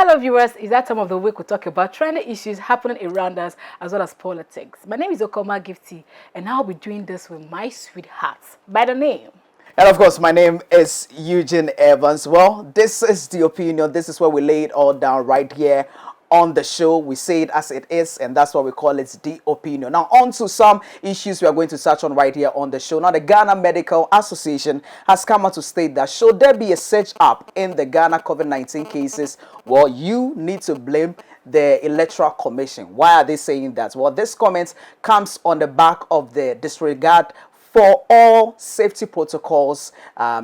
Hello viewers, is that time of the week we talk about trending issues happening around us as well as politics. My name is Okoma Gifty and I'll be doing this with my sweetheart by the name. And of course, my name is Eugene Evans. Well, this is the opinion. This is where we lay it all down right here on the show. We say it as it is, and that's why we call it the opinion. Now, on to some issues we are going to touch on right here on the show. Now, the Ghana Medical Association has come out to state that should there be a surge up in the Ghana COVID-19 cases, well, you need to blame the Electoral Commission. Why are they saying that? Well, this comment comes on the back of the disregard for all safety protocols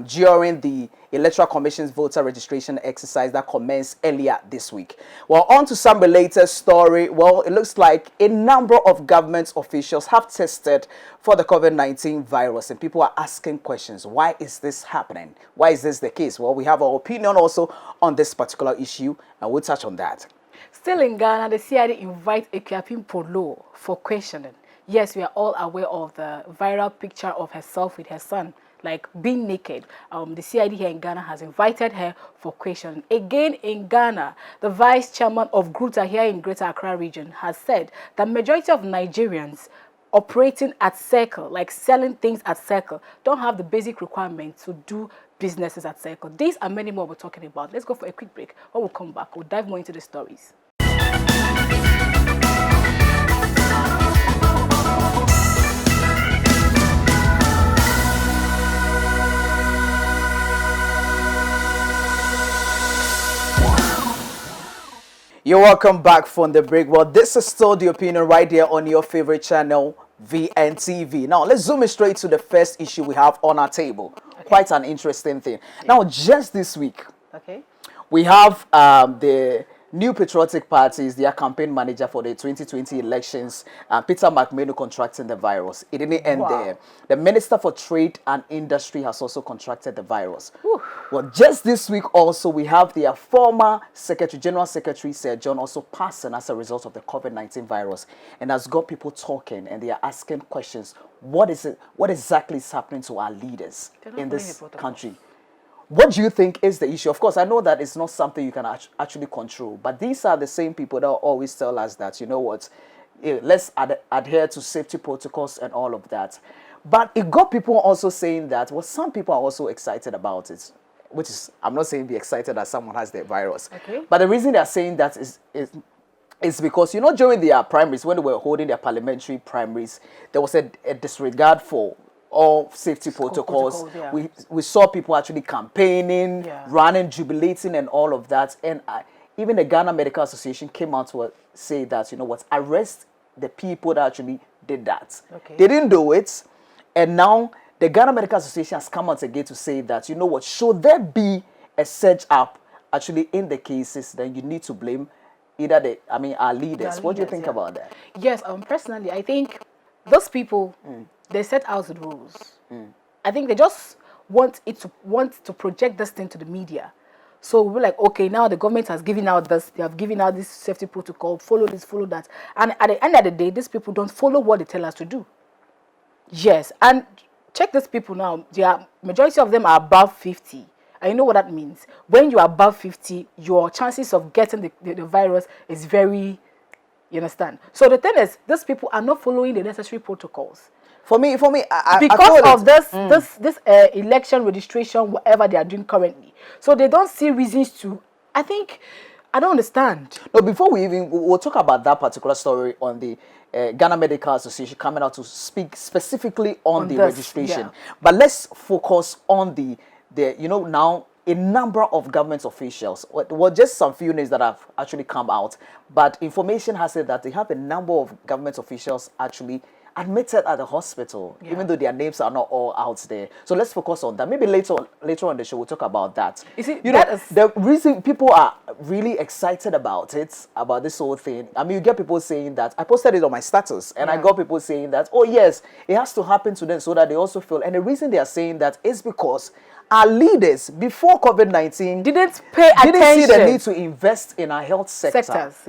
during the Electoral Commission's voter registration exercise that commenced earlier this week. Well, on to some related story. Well, it looks like a number of government officials have tested for the COVID-19 virus, and people are asking questions. Why is this happening? Why is this the case? Well, we have our opinion also on this particular issue, and we'll touch on that. Still in Ghana, the CID invite Ekuapim Polo for questioning. Yes, we are all aware of the viral picture of herself with her son, like being naked. The CID here in Ghana has invited her for questioning. Again in Ghana, the vice chairman of GRUTA here in Greater Accra region has said that majority of Nigerians operating at circle, like selling things at circle, don't have the basic requirements to do businesses at circle. These are many more we're talking about. Let's go for a quick break. When we come back, we'll dive more into the stories. You're welcome back from the break. Well, this is still the opinion right here on your favorite channel, VNTV. Now, let's zoom straight to the first issue we have on our table. Okay. Quite an interesting thing. Yeah. Now, just this week, we have the New Patriotic Party is their campaign manager for the 2020 elections, Peter McMahon, contracting the virus. It didn't end there. The Minister for Trade and Industry has also contracted the virus. Whew. Well, just this week also, we have their former General Secretary, Sir John, also passing as a result of the COVID-19 virus, and has got people talking, and they are asking questions. What is it? What exactly is happening to our leaders in this country? What do you think is the issue? Of course, I know that it's not something you can actually control, but these are the same people that always tell us that, you know what, let's adhere to safety protocols and all of that. But it got people also saying that, well, some people are also excited about it, which is, I'm not saying be excited that someone has the virus. Okay. But the reason they're saying that is because, you know, during their primaries, when they were holding their parliamentary primaries, there was a disregard for all safety protocols. Yeah. We saw people actually campaigning, running, jubilating, and all of that. And even the Ghana Medical Association came out to say that, you know what, arrest the people that actually did that. Okay. They didn't do it. And now the Ghana Medical Association has come out again to say that, you know what, should there be a surge up actually in the cases, then you need to blame either our leaders. What do you think about that? Yes, personally, I think those people, they set out the rules. I think they just want to project this thing to the media. So we're like, okay, now the government has given out this, they have given out this safety protocol, follow this, follow that. And at the end of the day, these people don't follow what they tell us to do. Yes, and check these people now. Majority of them are above 50. And you know what that means? When you are above 50, your chances of getting the virus is very, you understand? So the thing is, these people are not following the necessary protocols. For me, because of this election registration, whatever they are doing currently, so they don't see reasons to. I don't understand. No, before we'll talk about that particular story on the Ghana Medical Association coming out to speak specifically on the registration. Yeah. But let's focus on the now a number of government officials, well, just some few names that have actually come out, but information has said that they have a number of government officials actually admitted at the hospital, even though their names are not all out there. So let's focus on that. Maybe later on the show we'll talk about that. The reason people are really excited about this whole thing, I mean, you get people saying that, I posted it on my status, and I got people saying that, oh yes, it has to happen to them so that they also feel, and the reason they are saying that is because our leaders before COVID-19 didn't see the need to invest in our health sectors.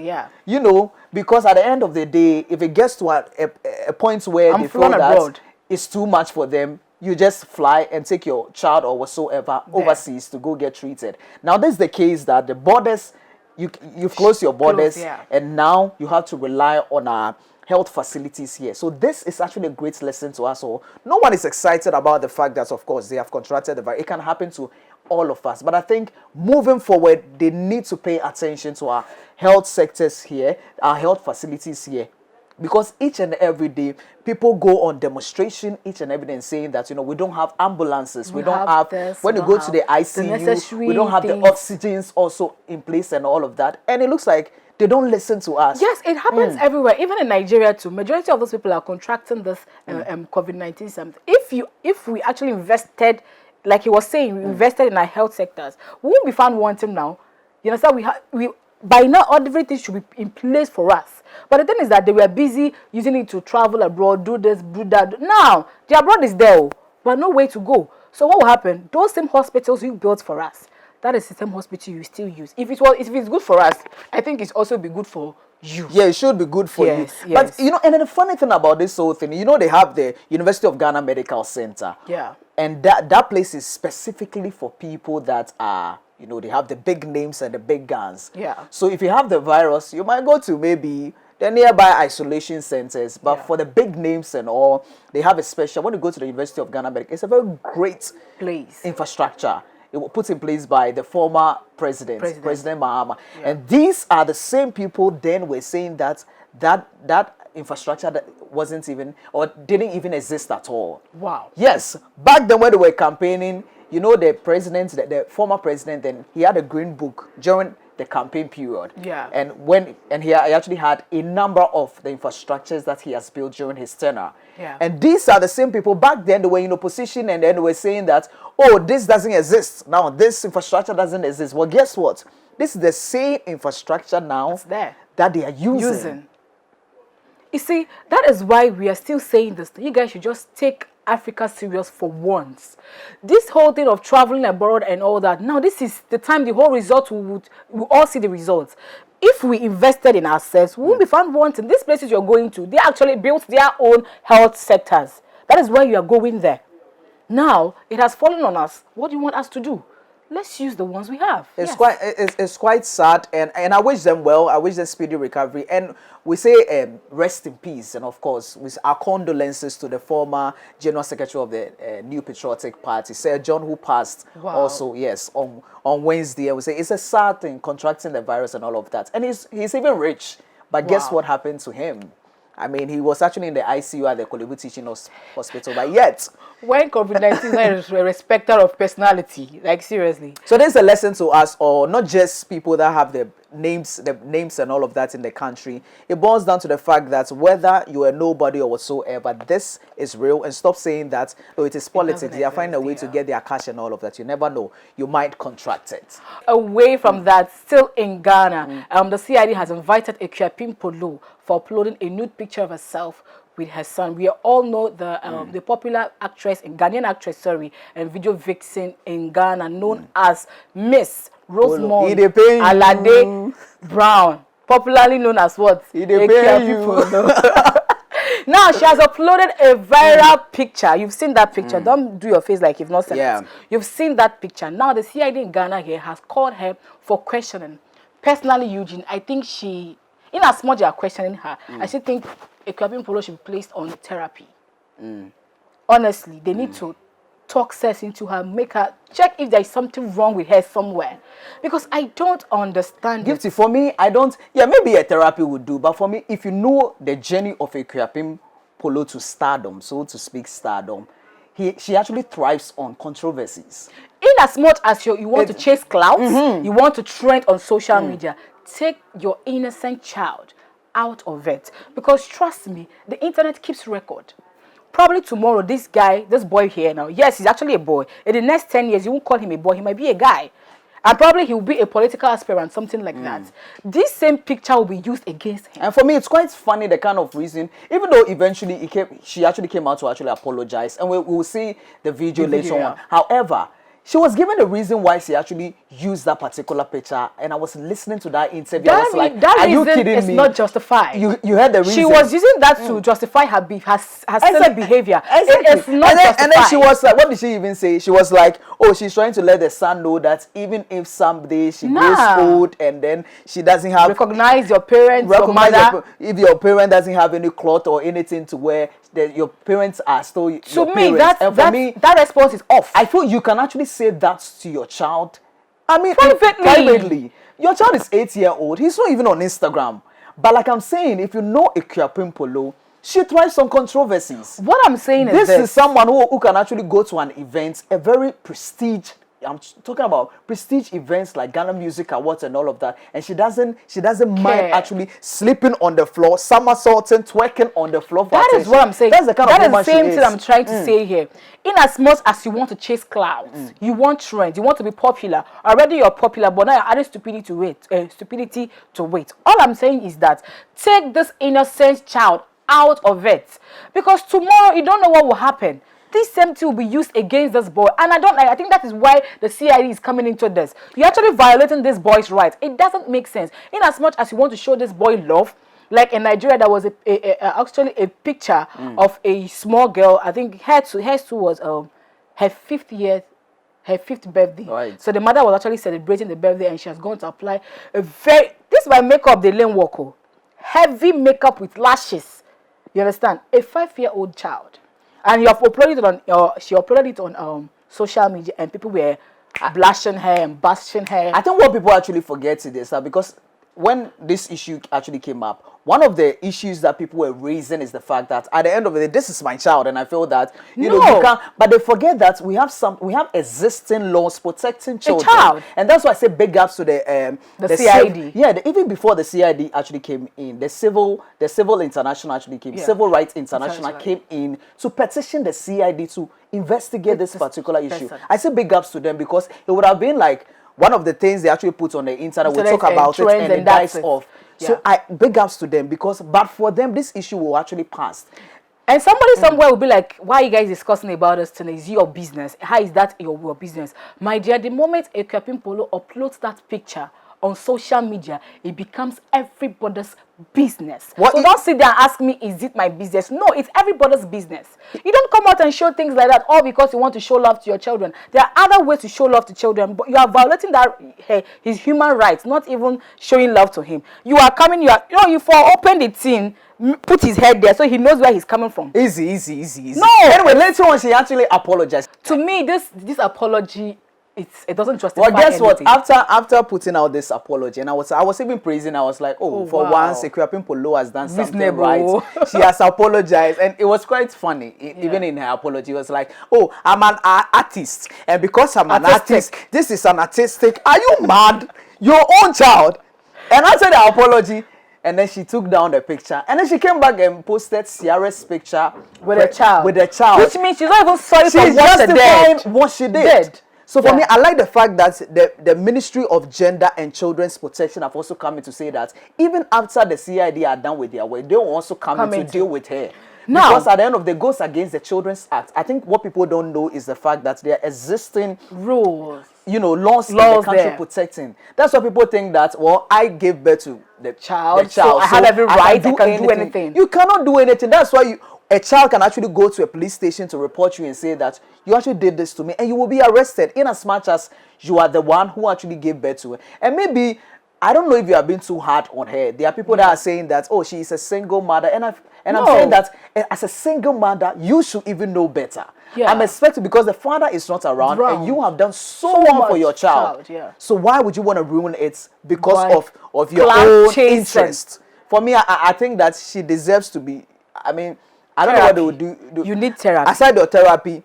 You know, because at the end of the day, if it gets to a point where they feel that it's too much for them, you just fly and take your child or whatsoever overseas to go get treated. Now, this is the case that the borders you've closed your borders, yeah. and now you have to rely on our health facilities here. So this is actually a great lesson to us all. No one is excited about the fact that, of course, they have contracted the virus. It can happen to all of us. But I think moving forward, they need to pay attention to our health sectors here, our health facilities here. Because each and every day, people go on demonstration each and every day saying that, we don't have ambulances. We don't have this, when you go to the ICU, we don't have the oxygens also in place and all of that. And it looks like they don't listen to us. Yes, it happens everywhere, even in Nigeria too. Majority of those people are contracting this COVID-19 something. If we actually invested, like he was saying, we invested in our health sectors, we won't be found wanting now. You understand? We by now everything should be in place for us. But the thing is that they were busy using it to travel abroad, do this, do that. Now the abroad is there, but no way to go. So what will happen? Those same hospitals you built for us, that is the same hospital you still use. If it's good for us, I think it's also be good for you. Yeah, it should be good for you. Yes. But and then the funny thing about this whole thing, they have the University of Ghana Medical Center. Yeah. And that place is specifically for people that are, they have the big names and the big guns. Yeah. So if you have the virus, you might go to maybe the nearby isolation centers. But for the big names and all, they have a special, when you go to the University of Ghana Medical, it's a very great place infrastructure. It was put in place by the former President Mahama. Yeah. And these are the same people then were saying that infrastructure that wasn't even or didn't even exist at all. Wow. Yes. Back then when they were campaigning, the former president, then he had a green book during the campaign period. Yeah. And he actually had a number of the infrastructures that he has built during his tenure. Yeah. And these are the same people back then they were in opposition and then they were saying that, this doesn't exist. Now this infrastructure doesn't exist. Well, guess what? This is the same infrastructure now that they are using. You see, that is why we are still saying this. You guys should just take Africa serious for once. This whole thing of traveling abroad and all that, now this is the time the whole result we'll all see the results. If we invested in ourselves, we won't be found wanting. These places you're going to, they actually built their own health sectors. That is why you are going there. Now, it has fallen on us. What do you want us to do? Let's use the ones we have. It's quite sad, and I wish them well. I wish them speedy recovery, and we say rest in peace. And of course, with our condolences to the former General Secretary of the New Patriotic Party, Sir John, who passed also on Wednesday. And we say it's a sad thing, contracting the virus and all of that, and he's even rich. But guess what happened to him? I mean, he was actually in the ICU at the Kolebu Teaching Hospital, but yet... When COVID-19 is a respecter of personality, like seriously. So there's a lesson to us, or not just people that have the names and all of that in the country. It boils down to the fact that whether you are nobody or whatsoever, this is real, and stop saying that, it is politics. They are finding a way to get their cash and all of that. You never know. You might contract it. Away from that, still in Ghana, the CID has invited Ekuapim Polo for uploading a nude picture of herself with her son. We all know the popular actress, Ghanaian actress, and video vixen in Ghana, known as Miss Rosemond Alade Brown, popularly known as what? Now she has uploaded a viral picture. You've seen that picture. Don't do your face like you've not seen it. You've seen that picture. Now the CID in Ghana here has called her for questioning. Personally, Eugene, I think she, in as much as you are questioning her, I still think Ekuapim Polo should be placed on therapy. Honestly, they need to talk sense into her, make her check if there is something wrong with her somewhere. Because I don't understand. Gifty, for me, I don't. Yeah, maybe a therapy would do, but for me, if you know the journey of Ekuapim Polo to stardom, so to speak, stardom, she actually thrives on controversies. In as much as you want to chase clouds, you want to trend on social media, take your innocent child out of it. Because trust me, the internet keeps record. Probably tomorrow, this boy here now, yes, he's actually a boy. In the next 10 years, you won't call him a boy, he might be a guy. And probably he will be a political aspirant, something like that. This same picture will be used against him. And for me, it's quite funny, the kind of reason, even though eventually she actually came out to actually apologize. And we will see the video later on. However, she was given the reason why she actually used that particular picture, and I was listening to that interview. I was like, that "Are you reason kidding is me?" not justified. You heard the reason. She was using that to justify her silly behavior. Exactly. It is not justified. And then she was like, what did she even say? She was like, oh, she's trying to let the son know that even if someday she grows old and then she doesn't have recognize your parents, your mother. If your parent doesn't have any cloth or anything to wear, then your parents are still your parents. That response is off. I feel you can actually say that to your child. I mean, privately. Your child is 8-year-old. He's not even on Instagram. But like I'm saying, if you know Ekuapem Polo, she thrives on controversies. What I'm saying is this is someone who can actually go to an event, a very prestige. I'm talking about prestige events like Ghana Music Awards and all of that, and she doesn't mind actually sleeping on the floor, somersaulting, twerking on the floor. That is what I'm saying. That's the kind of woman she is. That is the same thing I'm trying to say here. In as much as you want to chase clouds, you want trends, you want to be popular. Already you're popular, but now you're adding stupidity to wait. All I'm saying is that take this innocent child out of it, because tomorrow you don't know what will happen. This same thing will be used against this boy, and I think that is why the CID is coming into this. You're actually violating this boy's rights. It doesn't make sense. In as much as you want to show this boy love, like in Nigeria, there was actually a picture of a small girl. I think hers was her 5th birthday. Right. So the mother was actually celebrating the birthday, and she has gone to apply this my makeup they learn work, heavy makeup with lashes. You understand? A 5-year-old child. And you have uploaded it on she uploaded it on social media, and people were blushing her and bashing her. I think what people actually forget is that because when this issue actually came up, one of the issues that people were raising is the fact that at the end of the day, this is my child, and I feel that you can't. But they forget that we have existing laws protecting children, and that's why I say big ups to the CID. Even before the CID actually came in, the Civil International actually came, Civil Rights International came in to petition the CID to investigate this particular issue. I say big ups to them, because it would have been like one of the things they actually put on the internet, we talk about it and it dies off. Yeah. So I big ups to them, because but for them this issue will actually pass. And somebody somewhere will be like, why are you guys discussing about this tonight? Is your business? How is that your business? My dear, the moment Ekuapem Polo uploads that picture on social media, it becomes everybody's business. So don't sit there and ask me, is it my business? No, it's everybody's business. You don't come out and show things like that all because you want to show love to your children. There are other ways to show love to children, but you are violating his human rights, not even showing love to him. You are coming, you open the tin, put his head there so he knows where he's coming from. Easy. No. Anyway, later on she actually apologized. To me, this apology, it doesn't justify. Well, guess anything. what? After putting out this apology, and I was even praising. I was like, for once, Ekuapem Polo has done something right. She has apologized, and it was quite funny. Even in her apology, it was like, oh, I'm an artist, and because I'm an artist, this is an artistic. Are you mad? Your own child. And after the apology, and then she took down the picture, and then she came back and posted Ciara's picture with a child. Which means she's not even sorry for what she did. So for me, I like the fact that the Ministry of Gender and Children's Protection have also come in to say that even after the CID are done with their work, they will also come in to deal with her. Now, because at the end of the day, it goes against the Children's Act. I think what people don't know is the fact that there are existing rules, laws in the country protecting. That's why people think that, well, I gave birth to the child, so I have every right, I can do anything. You cannot do anything. That's why a child can actually go to a police station to report you and say that you actually did this to me, and you will be arrested in as much as you are the one who actually gave birth to her. And maybe, I don't know if you have been too hard on her. There are people that are saying that, oh, she is a single mother, and I'm saying that as a single mother, you should even know better. I'm expecting, because the father is not around, and you have done so much for your child. So why would you want to ruin it because of your own interest? For me, I think that she deserves to be. I mean, I don't know what they would do. You need therapy. Aside your therapy,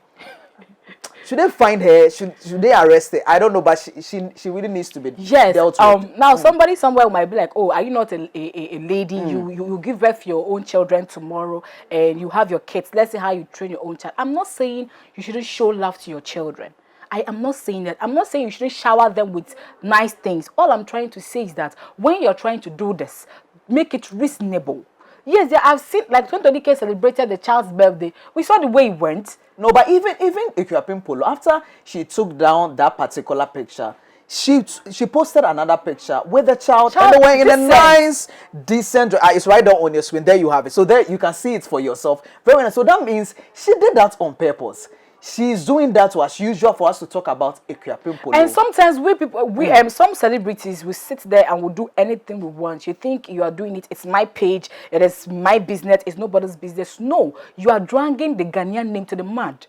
should they find her? Should they arrest her? I don't know, but she really needs to be dealt with. Now somebody somewhere might be like, oh, are you not a lady? You give birth to your own children tomorrow, and you have your kids. Let's see how you train your own child. I'm not saying you shouldn't show love to your children. I am not saying that. I'm not saying you shouldn't shower them with nice things. All I'm trying to say is that when you're trying to do this, make it reasonable. Yes, yeah, I've seen, like, 2020K celebrated the child's birthday. We saw the way it went. No, but even Equiapin Polo, after she took down that particular picture, she posted another picture with the child and they were in a nice, decent. It's right there on your screen. There you have it. So there you can see it for yourself. Very nice. So that means she did that on purpose. She's doing that as usual for us to talk about Equiapin Polo. And sometimes some celebrities will sit there and will do anything we want. You think you are doing it, it's my page, it is my business, it's nobody's business. No, you are dragging the Ghanaian name to the mud.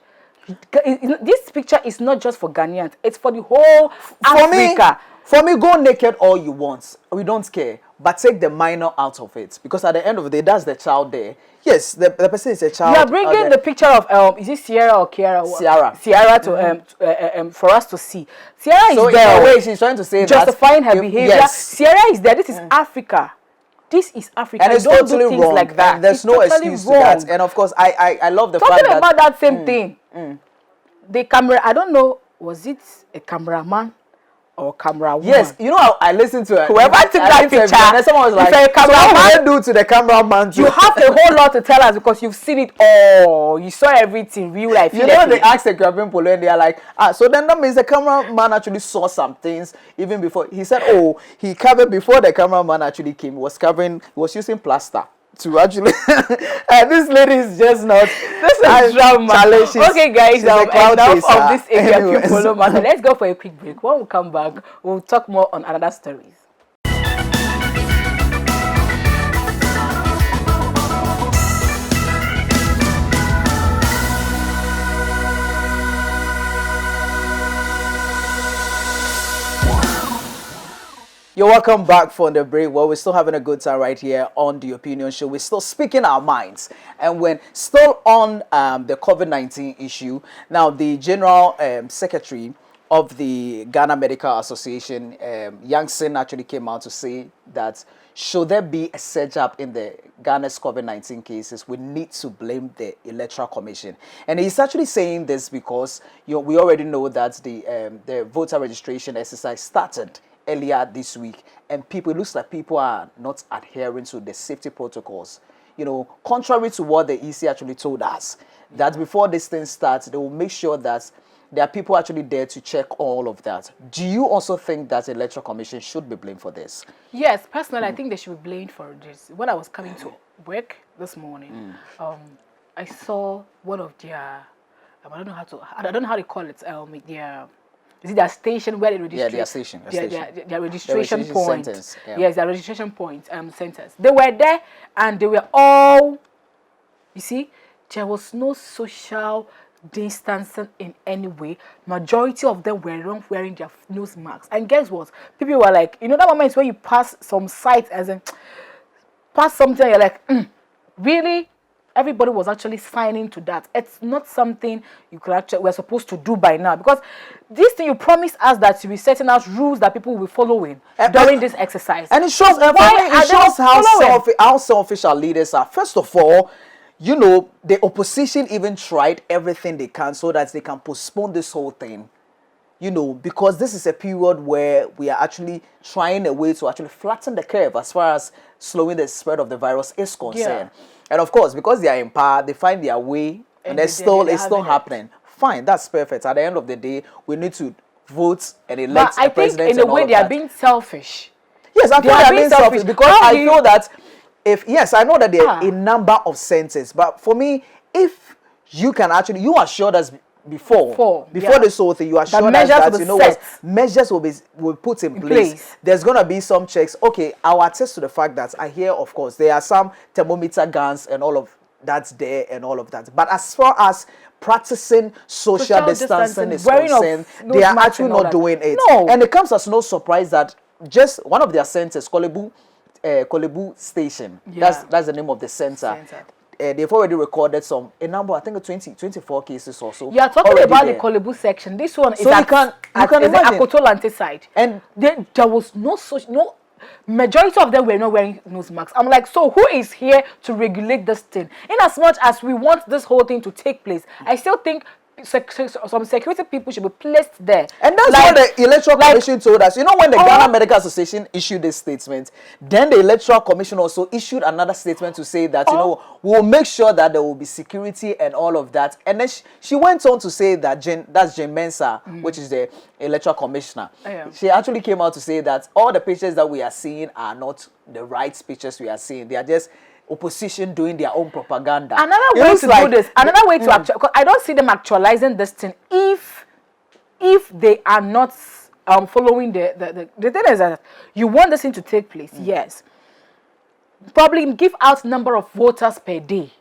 This picture is not just for Ghanaians, it's for the whole Africa. For me, go naked all you want. We don't care. But take the minor out of it. Because at the end of the day, that's the child there. Yes, the person is a child. You are bringing the picture of, is it Sierra or Kiara? Sierra to for us to see. Sierra is there. So in a way, she's trying to say justifying her behavior. Yes. Sierra is there. This is Africa. This is Africa. And it's don't totally do things wrong. like that. And there's no excuse to that. And of course, I love the fact that... Talking about that same thing. The camera, I don't know, was it a cameraman or camera woman? Yes, you know, I listened to it. Whoever took that picture, and someone was like, so what do to the cameraman too? You have a whole lot to tell us because you've seen it all. You saw everything, real life. You know, they asked the Equiapin Polo and they are like, so then that means the cameraman actually saw some things even before. He said, he covered before the cameraman actually came. He was using plaster to actually and this lady is just not drama. Okay guys, enough of this Equiapin Polo matter. Let's go for a quick break. When we come back, we'll talk more on another stories. You're welcome back from the break. Well, we're still having a good time right here on The Opinion Show. We're still speaking our minds. And when still on the COVID-19 issue, now the General Secretary of the Ghana Medical Association, Yang Sin, actually came out to say that should there be a surge up in the Ghana's COVID-19 cases, we need to blame the Electoral Commission. And he's actually saying this because we already know that the voter registration exercise started earlier this week, and it looks like people are not adhering to the safety protocols. You know, contrary to what the EC actually told us, that before this thing starts, they will make sure that there are people actually there to check all of that. Do you also think that the Electoral Commission should be blamed for this? Yes, personally, I think they should be blamed for this. When I was coming to work this morning, I saw one of their, I don't know how to call it, is it their station where they register? Yeah, their station. Their registration point. Centers, yeah. Yes, their registration point centers. They were there and they were all, you see, there was no social distancing in any way. Majority of them were not wearing their nose masks. And guess what? People were like, you know that moment when you pass some sites as in pass something, you're like, really? Everybody was actually signing to that. It's not something we're supposed to do by now, because this thing you promised us that you will setting out rules that people will be following during this exercise. And it shows how selfish our leaders are. First of all, you know, the opposition even tried everything they can so that they can postpone this whole thing. You know, because this is a period where we are actually trying a way to actually flatten the curve as far as slowing the spread of the virus is concerned. Yeah. And of course, because they are in power, they find their way, and it's still happening. Fine, that's perfect. At the end of the day, we need to vote and elect a president. But I think in a way they are being selfish. Yes, I feel they are being selfish because I feel that I know that there are a number of centers, but for me, if you can actually, you assured us before this whole thing, you assured us that you know what measures will be put in place. There's gonna be some checks. Okay, I'll attest to the fact that I hear, of course, there are some thermometer guns and all of that's there and all of that. But as far as practicing social distancing is concerned, they are actually not doing it. No. And it comes as no surprise that just one of their centers, Kolebu Station, that's the name of the center. They've already recorded a number, I think 24 cases or so. You are talking about the Kolebu section. This one is so at the Akotolante side. And there was no majority of them were not wearing nose masks. I'm like, so who is here to regulate this thing? In as much as we want this whole thing to take place, I still think some security people should be placed there. And that's Like- what the Electoral like- Commission told us. You know, when the Ghana Medical Association issued this statement, then the Electoral Commission also issued another statement to say that, you know, we will make sure that there will be security and all of that. And then she went on to say that that's Jane Mensah, which is the Electoral Commissioner. Yeah. She actually came out to say that all the pictures that we are seeing are not the right pictures we are seeing. They are just opposition doing their own propaganda. Another It way looks to like- do this, another way to actually, because I don't see them actualizing this thing if they are not following the thing is that you want this thing to take place, yes. Probably give out number of voters per day.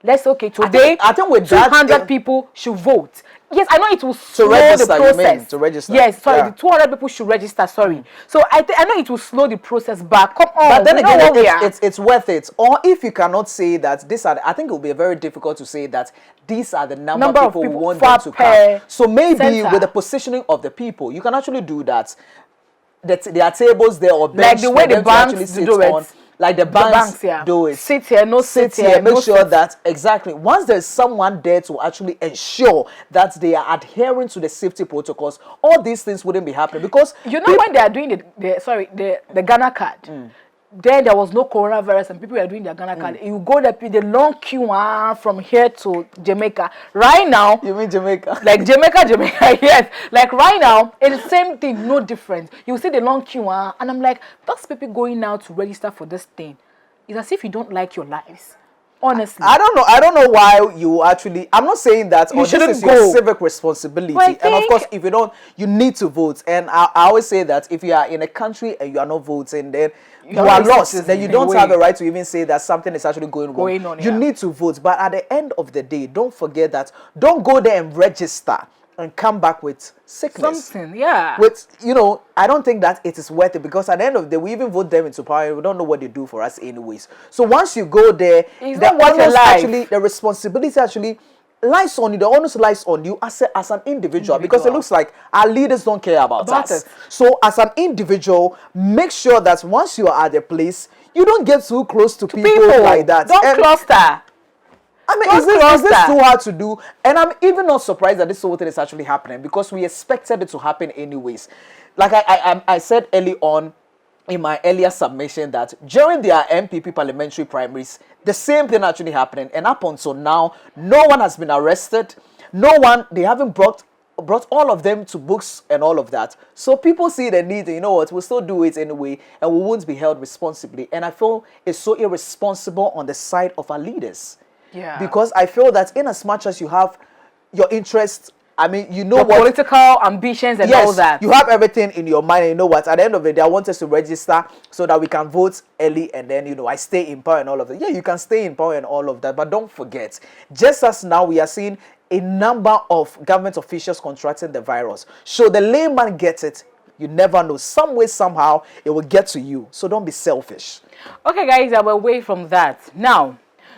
Let's say, okay, today I think with that, 200 people should vote. Yes, I know it will slow register, the you mean, process. to register. Yes, sorry, Yeah. the 200 people should register. Sorry. So I know it will slow the process back. Come on, But then we know again, what we are. it's worth it. Or if you cannot say that these are, I think it will be very difficult to say that these are the number of people we want them to come. So maybe center. with the positioning of the people, you can actually do that. That there are tables there or bench Like the way for the them to banks actually sit do it. on. Like the banks yeah. do it. Sit here, no sit here. Make no sure sit. that exactly once there's someone there to actually ensure that they are adhering to the safety protocols, all these things wouldn't be happening because You know when they are doing the Ghana card, then there was no coronavirus and people were doing their Ghana card. You go the long queue from here to Jamaica. Right now, You mean Jamaica? like Jamaica, yes. Like right now, it's the same thing, no difference. You see the long queue, and I'm like, those people going now to register for this thing. It's as if you don't like your lives. Honestly. I don't know why you actually, I'm not saying that You this shouldn't is your go. civic responsibility. But I And of think- course, if you don't, you need to vote. And I always say that if you are in a country and you are not voting, then you You're are not a lost. citizen Then you in a don't way. have a right to even say that something is actually going Going on, You yeah. need to vote. But at the end of the day, don't forget that don't go there and register and come back with sickness. Something, yeah. With, you know, I don't think that it is worth it because at the end of the day, we even vote them into power and we don't know what they do for us anyways. So once you go there, It's the not worth your onus life. actually, the responsibility actually lies on you. The onus lies on you as an individual because it looks like our leaders don't care about us. it. So as an individual, make sure that once you are at the place, you don't get too close to people like that. Don't And- cluster. I mean, Don't is this cluster. too hard to do? And I'm even not surprised that this whole thing is actually happening because we expected it to happen anyways. Like I said early on in my earlier submission that during their MPP parliamentary primaries, the same thing actually happening. And up until now, no one has been arrested. They haven't brought all of them to books and all of that. So people see the need, you know what, we'll still do it anyway and we won't be held responsibly. And I feel it's so irresponsible on the side of our leaders. Yeah. Because I feel that in as much as you have your interests, I mean, you know Your what, political ambitions and all that. you have everything in your mind and you know what, at the end of the day, I want us to register so that we can vote early and then, you know, I stay in power and all of that. Yeah, you can stay in power and all of that, but don't forget, just as now we are seeing a number of government officials contracting the virus. So the layman gets it, you never know. Some way, somehow, it will get to you. So don't be selfish. Okay, guys, I'm away from that. Now,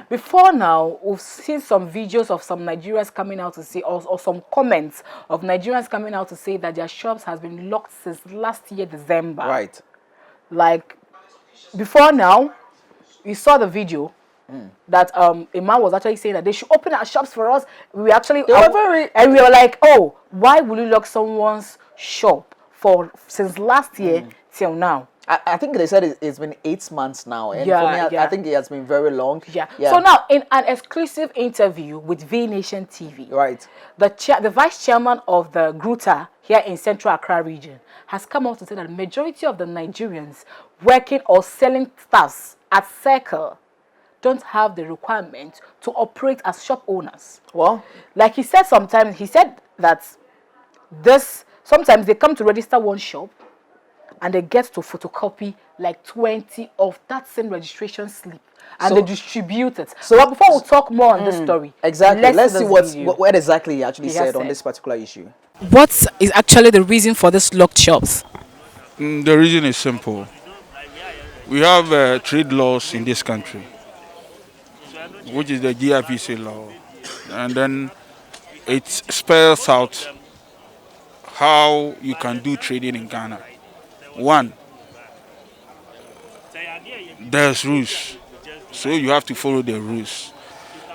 before now, we've seen some videos of some Nigerians coming out to say, or some comments of Nigerians coming out to say that their shops has been locked since last year, December. Right. Like, before now, we saw the video that a man was actually saying that they should open our shops for us. We actually, and we were like, oh, why will you lock someone's shop since last year till now? I think they said it's been 8 months now. And Yeah, for me, I think it has been very long. Yeah. So now, in an exclusive interview with V Nation TV, Right. the vice chairman of the GRUTA here in Central Accra region has come out to say that the majority of the Nigerians working or selling stuffs at Circle don't have the requirement to operate as shop owners. Well, Like he said that sometimes they come to register one shop and they get to photocopy like 20 of that same registration slip and they distribute it. So but before we talk more on this story, exactly. Let's see what exactly he actually He has said on said. this particular issue. what is actually the reason for this locked shops? The reason is simple. We have trade laws in this country, which is the GRPC law, and then it spells out how you can do trading in Ghana. One, there's rules, so you have to follow the rules.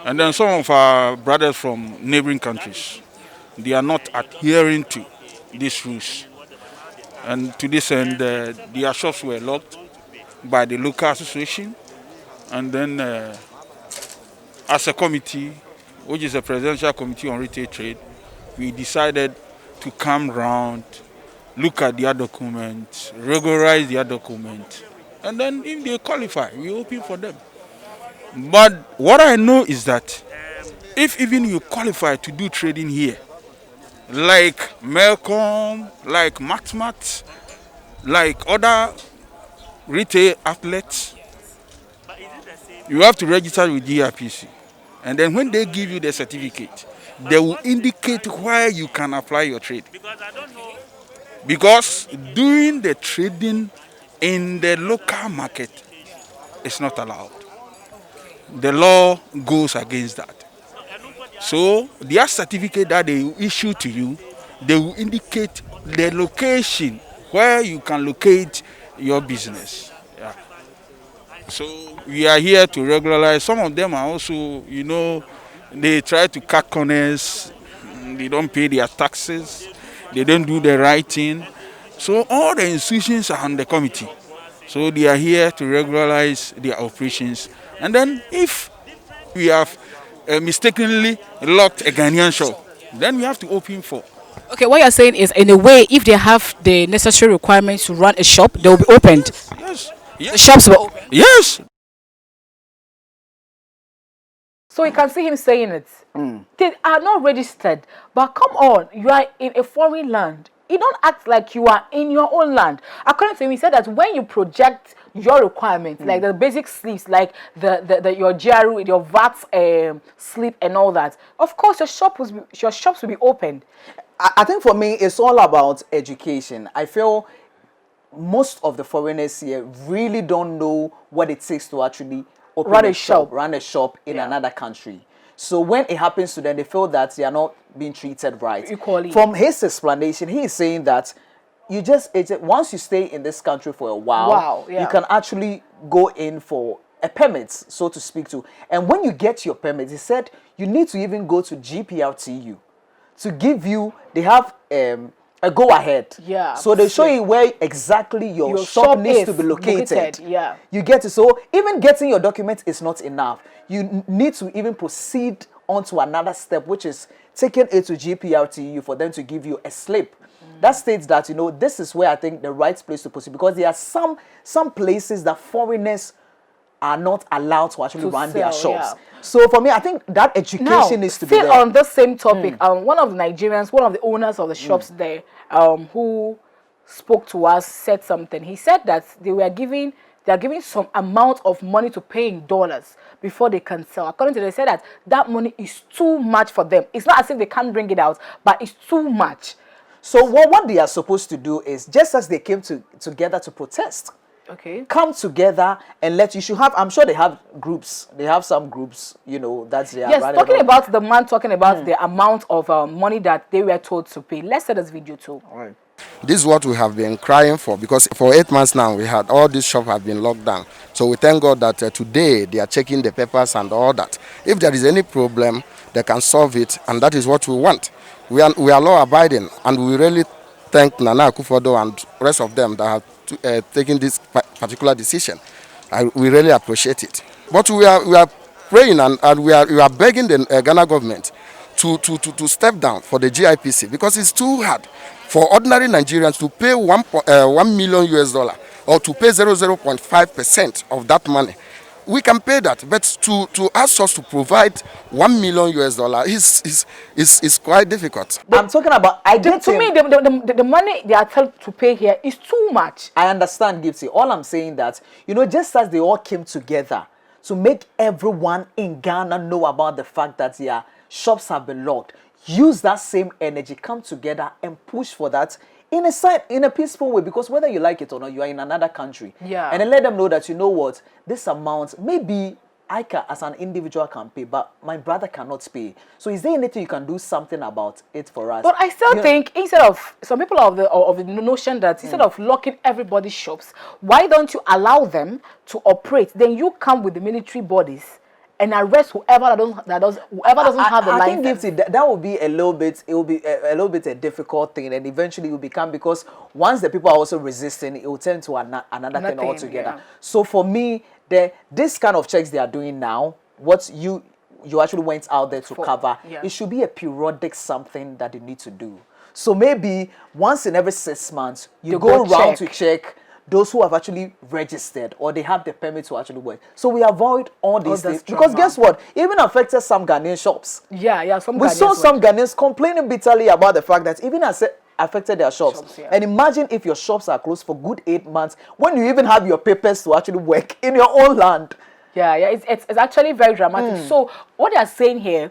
And then some of our brothers from neighboring countries, they are not adhering to these rules. And to this end, their shops were locked by the local association. And then, as a committee, which is a presidential committee on retail trade, we decided to come round, look at their documents, regularize their documents, and then if they qualify, we open for them. But what I know is that if even you qualify to do trading here, like Melcom, like Matmat, like other retail outlets, you have to register with GRPC. And then when they give you the certificate, they will indicate where you can apply your trade. Because doing the trading in the local market is not allowed. The law goes against that. So their certificate that they issue to you, they will indicate the location where you can locate your business. Yeah. So we are here to regularize. Some of them are also, they try to cut corners. They don't pay their taxes. They don't do the right thing. So all the institutions are on the committee. So they are here to regularize their operations. And then if we have mistakenly locked a Ghanaian shop, then we have to open for. Okay, what you're saying is, in a way, if they have the necessary requirements to run a shop, they will be opened. Yes. The Yes. shops will open. Yes. So you can see him saying it. They are not registered. But come on, you are in a foreign land. You don't act like you are in your own land. According to him, he said that when you project your requirements, like the basic slips, like your GRU, your VAT slip and all that, of course your shops will be opened. I think for me, it's all about education. I feel most of the foreigners here really don't know what it takes to actually run a shop in another country. So when it happens to them, they feel that they are not being treated right. Equally. From his explanation, he is saying that once you stay in this country for a while, you can actually go in for a permit, so to speak, to. And when you get your permit, he said you need to even go to GPRTU to give you. They have a go ahead. Yeah. So they show you where exactly your shop needs to be located. Yeah. You get it. So even getting your document is not enough. You need to even proceed on to another step, which is taking it to GPRTU for them to give you a slip. That states that, this is where I think the right place to proceed, because there are some places that foreigners are not allowed to actually run their shops. Yeah. So for me, I think that education needs to be there. On the same topic, one of the Nigerians, one of the owners of the shops there, who spoke to us, said something. He said that they're giving some amount of money to pay in dollars before they can sell. According to them, they said that money is too much for them. It's not as if they can't bring it out, but it's too much. So what they are supposed to do is, just as they came together to protest, come together and you should have, I'm sure they have groups. They have some groups, that they are. Yes, talking about the man talking about the amount of money that they were told to pay. Let's set this video too. All right. This is what we have been crying for, because for 8 months now we had all these shops have been locked down. So we thank God that today they are checking the papers and all that. If there is any problem, they can solve it, and that is what we want. We are law abiding, and we really thank Nana Akufo-Addo and rest of them that have taken this particular decision. We really appreciate it. But we are praying and we are begging the Ghana government to step down for the GIPC, because it's too hard for ordinary Nigerians to pay $1 million US, or to pay 0.5% of that money. We can pay that, but to ask us to provide $1 million US is quite difficult. I'm talking about, to me, the money they are told to pay here is too much. I understand, Gipsy. All I'm saying that, just as they all came together to make everyone in Ghana know about the fact that their shops have been locked, use that same energy, come together and push for that in a peaceful way, because whether you like it or not, you are in another country. Yeah. And then let them know that, what, this amount, maybe I can, as an individual, can pay, but my brother cannot pay. So is there anything you can do something about it for us? But I still think, instead of, some people are of the notion that instead of locking everybody's shops, why don't you allow them to operate? Then you come with the military bodies and arrest whoever doesn't have the I license. think Gifty, that will be a little bit, it will be a little bit a difficult thing, and eventually it will become, because once the people are also resisting, it will turn to another thing Nothing, altogether. yeah. So for me, this kind of checks they are doing now, what you actually went out there to cover, yeah. it should be a periodic something that they need to do. So maybe once in every 6 months, you go around to check those who have actually registered or they have the permit to actually work. So we avoid all these things. Because guess what? It even affected some Ghanaian shops. Yeah. We saw some Ghanaians complaining bitterly about the fact that even as affected their shops. Yeah. And imagine if your shops are closed for good 8 months when you even have your papers to actually work in your own land. Yeah. It's actually very dramatic. So what they are saying here,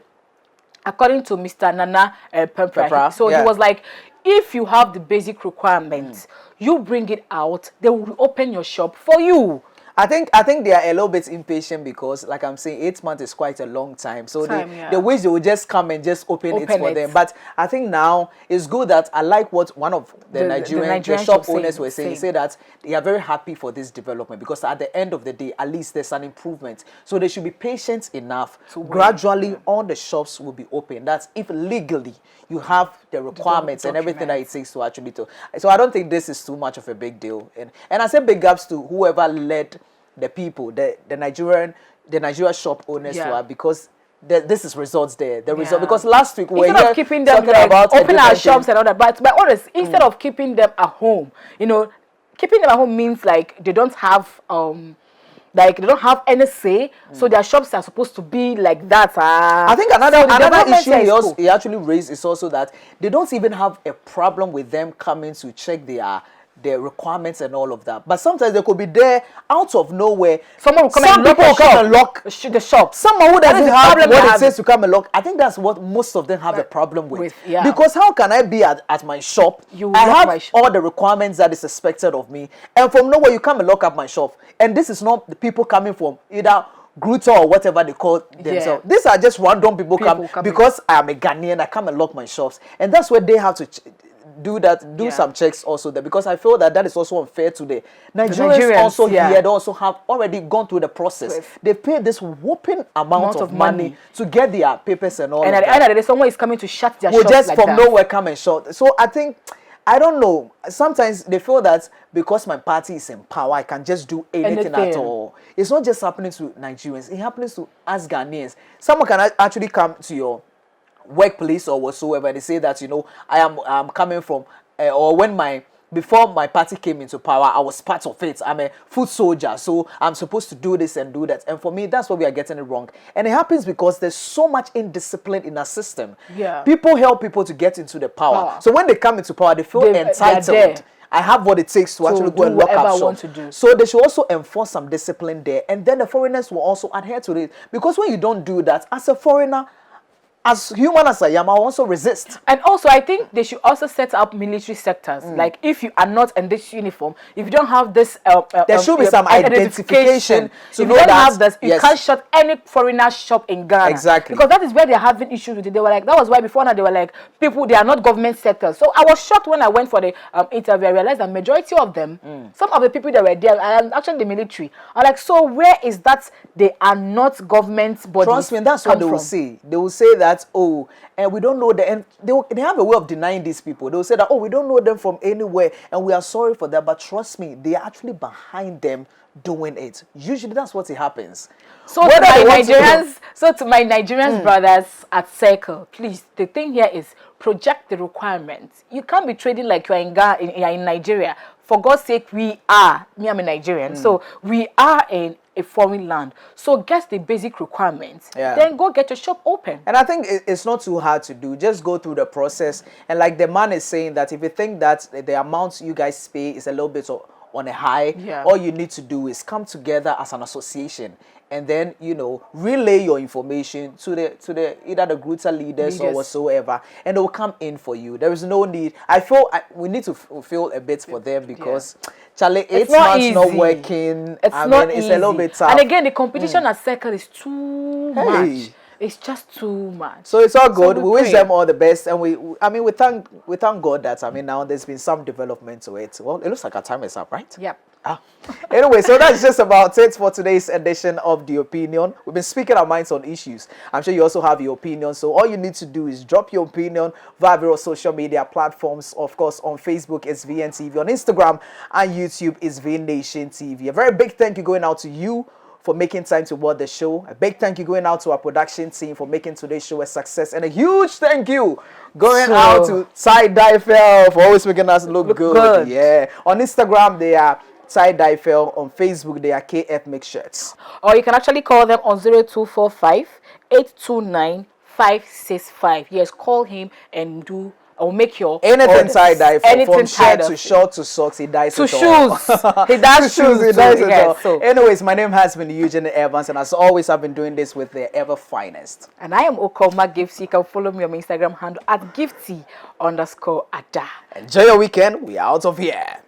according to Mr. Nana Pempra, so he was like, if you have the basic requirements, you bring it out, they will open your shop for you. I think they are a little bit impatient because, like I'm saying, 8 months is quite a long time. So they wish they would just come and just open it for them. But I think now it's good that I like what one of the Nigerian shop owners were saying. He said that they are very happy for this development because at the end of the day, at least there's an improvement. So they should be patient enough. Gradually, all the shops will be open. That's if legally you have the requirements and everything that it takes to actually do. So I don't think this is too much of a big deal. And I say big ups to whoever led the people, the Nigeria shop owners to her, because this is results there. The result, because last week we were keeping them talking about open our shops and all that. But by honest, instead of keeping them at home, keeping them at home means like they don't have any say, so their shops are supposed to be like that. I think another issue he actually raised is also that they don't even have a problem with them coming to check their requirements and all of that. But sometimes they could be there out of nowhere. Someone will come and lock the shop. Someone who doesn't have what it says to come and lock. I think that's what most of them have a problem with. Because how can I be at my shop? I have all the requirements that is expected of me, and from nowhere you come and lock up my shop. And this is not the people coming from either GRUTA or whatever they call themselves. These are just random people coming because I am a Ghanaian. I come and lock my shops, and that's where they have to do some checks also there, because I feel that is also unfair to the Nigerians also here. They also have already gone through the process. They pay this whopping amount of money to get their papers and all. And at the end of the day, someone is coming to shut their shop just like from nowhere come and shut. So I think, I don't know, sometimes they feel that because my party is in power, I can just do anything at all. It's not just happening to Nigerians, it happens to us Ghanaians. Someone can actually come to your workplace or whatsoever, they say that I'm coming from or before my party came into power, I was part of it. I'm a foot soldier, so I'm supposed to do this and do that. And for me, that's where we are getting it wrong. And it happens because there's so much indiscipline in our system. People help people to get into the power. So when they come into power, they feel entitled. I have what it takes to actually go and lock up shops. So they should also enforce some discipline there. And then the foreigners will also adhere to it. Because when you don't do that, as a foreigner, as human as I am, I also resist. And also, I think they should also set up military sectors. Like, if you are not in this uniform, if you don't have this, there should be some identification. So if you don't have this, you can't shut any foreigner shop in Ghana. Exactly. Because that is where they're having issues with it. They were like, that was why before now they were like, people, they are not government sectors. So I was shocked when I went for the interview. I realized that majority of them, some of the people that were there, and actually the military, are like, so where is that they are not government bodies? Trust me, that's what they will say. They will say that, and we don't know them, and they have a way of denying these people. They will say that, we don't know them from anywhere, and we are sorry for that, but trust me, they are actually behind them doing it. Usually that's what it happens. So to my Nigerians brothers at Circle, please, the thing here is project the requirements. You can't be trading like you're in Nigeria. For God's sake, I'm a Nigerian, so we are in a foreign land. So get the basic requirements, then go get your shop open. And I think it's not too hard to do. Just go through the process. And like the man is saying, that if you think that the amount you guys pay is a little bit on a high, all you need to do is come together as an association and then relay your information to the either the GRUTA leaders or whatsoever, and they will come in for you. There is no need. I feel we need to feel a bit for them, because Charlie, 8 months not working. It's a little bit tough. And again, the competition at Circle is too much. It's just too much. So it's all good. We wish them all the best, and we thank God that now there's been some development to it. Well, it looks like our time is up, right? Yep. Anyway, so that's just about it for today's edition of The Opinion. We've been speaking our minds on issues. I'm sure you also have your opinion. So all you need to do is drop your opinion via various social media platforms. Of course, on Facebook, it's VNTV. On Instagram and YouTube, it's VNation TV. A very big thank you going out to you for making time to watch the show. A big thank you going out to our production team for making today's show a success. And a huge thank you going out to Tie-Dye Fell for always making us look good. Yeah. On Instagram, they are Tie-Dye Fell. On Facebook, they are KF Make Shirts. Or you can actually call them on 0245 829 565. Yes, call him and do or make your anything tie-dye from shirt to short short to socks, he dies to it shoes. all. He does shoes. He dies it all. So. Anyways, my name has been Eugene Evans, and as always, I've been doing this with the ever finest. And I am Okoma Gifts. You can follow me on my Instagram handle at Gifty_Ada. Enjoy your weekend. We are out of here.